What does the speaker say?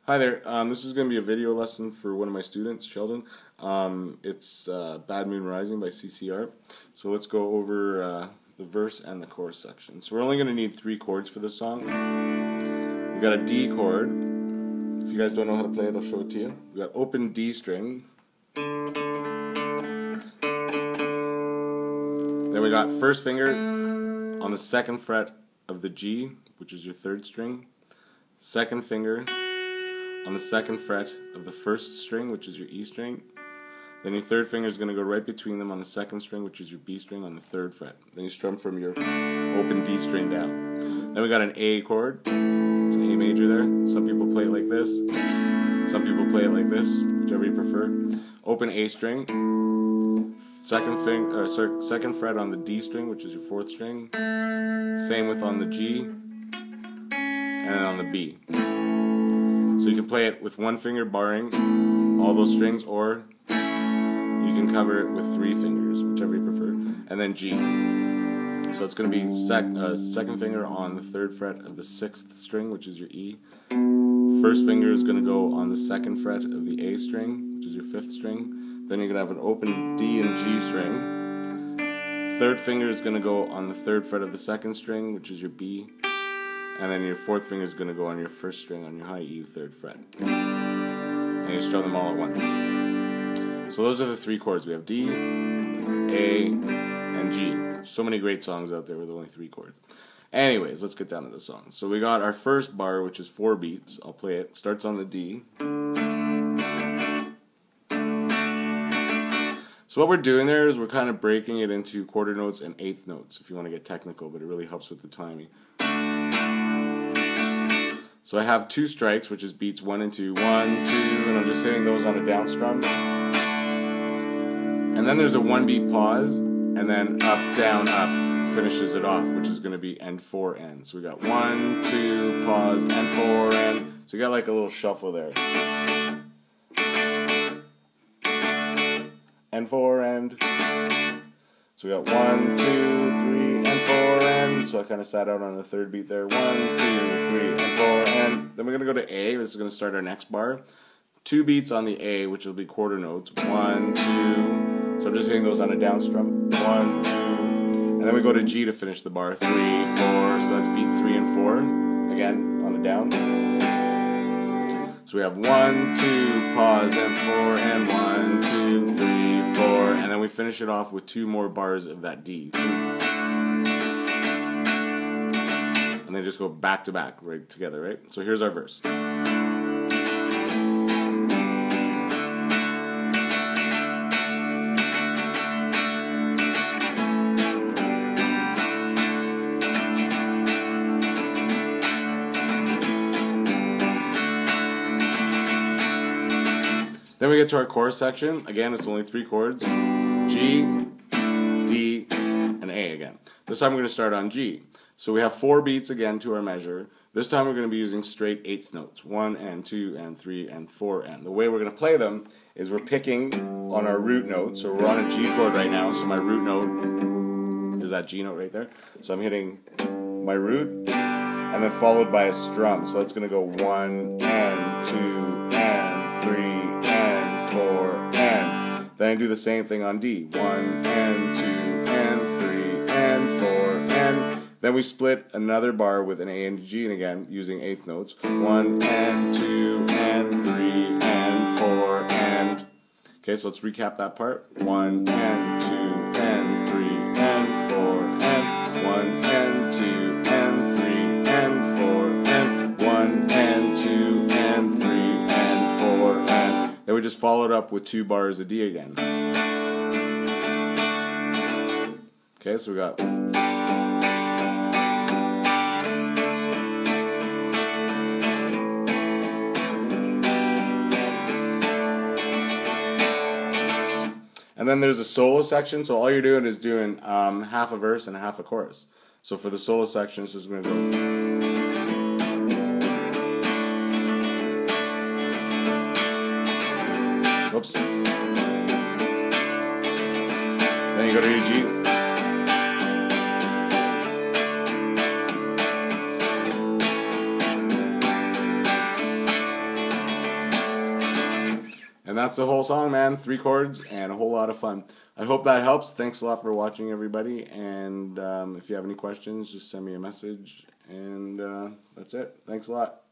Hi there. This is going to be a video lesson for one of my students, Sheldon. It's Bad Moon Rising by CCR. So let's go over the verse and the chorus section. So we're only going to need 3 chords for this song. We got a D chord. If you guys don't know how to play it, I'll show it to you. We got open D string. Then we got first finger on the 2nd fret of the G, which is your 3rd string. Second finger on the 2nd fret of the 1st string, which is your E string. Then your 3rd finger is going to go right between them on the 2nd string, which is your B string, on the 3rd fret. Then you strum from your open D string down. Then we got an A chord. It's an A major there. Some people play it like this. Some people play it like this, whichever you prefer. Open A string. 2nd fret on the D string, which is your 4th string. Same with on the G, and then on the B. So you can play it with 1 finger barring all those strings, or you can cover it with 3 fingers, whichever you prefer, and then G. So it's going to be 2nd finger on the 3rd fret of the 6th string, which is your E. First finger is going to go on the 2nd fret of the A string, which is your 5th string. Then you're going to have an open D and G string. 3rd finger is going to go on the 3rd fret of the 2nd string, which is your B. And then your 4th finger is going to go on your 1st string on your high E 3rd fret. And you strum them all at once. So those are the 3 chords. We have D, A, and G. So many great songs out there with only 3 chords. Anyways, let's get down to the song. So we got our first bar, which is 4 beats. I'll play it. Starts on the D. So what we're doing there is we're kind of breaking it into quarter notes and 1/8 notes, if you want to get technical, but it really helps with the timing. So I have 2 strikes, which is beats 1 and 2, 1, 2, and I'm just hitting those on a down strum. And then there's a 1 beat pause, and then up, down, up finishes it off, which is going to be end 4 end. So we got 1, 2, pause, end 4 end. So you got like a little shuffle there. End 4 end. So we got 1, 2, 3, and 4 end. So I kind of sat out on the 3rd beat there. 1, 2, 3, and 4 end. Then we're going to go to A. This is going to start our next bar. 2 beats on the A, which will be quarter notes. 1, 2. So I'm just hitting those on a down strum. 1, 2. And then we go to G to finish the bar. 3, 4. So that's beat 3 and 4. Again, on a down. So we have 1, 2, pause, then 4, and 1, 2, 3, 4. And then we finish it off with 2 more bars of that D. And they just go back to back, right together, right? So here's our verse. Then we get to our chorus section. Again, it's only 3 chords. G, D, and A again. This time we're going to start on G. So we have 4 beats again to our measure. This time we're going to be using straight 1/8 notes. 1 and 2 and 3 and 4 and. The way we're going to play them is we're picking on our root note. So we're on a G chord right now. So my root note is that G note right there. So I'm hitting my root and then followed by a strum. So that's going to go 1 and 2 and 3 and 4 and. Then I do the same thing on D. 1 and 2 and 3 and 4 and. Then we split another bar with an A and G, and again using 1/8 notes. 1 and 2 and 3 and 4 and. Okay, so let's recap that part. 1 and 2 and 3 and 4 and. 1 and 2 and 3 and 4 and. 1 and 2 and 3 and 4 and. Then we just followed up with 2 bars of D again. Okay, so we got. And then there's a solo section, so all you're doing is doing half a verse and half a chorus. So for the solo section, it's just going to go. Oops. Then you go to your G. that's the whole song, man. 3 chords and a whole lot of fun. I hope that helps. Thanks a lot for watching, everybody. And if you have any questions, just send me a message. And that's it. Thanks a lot.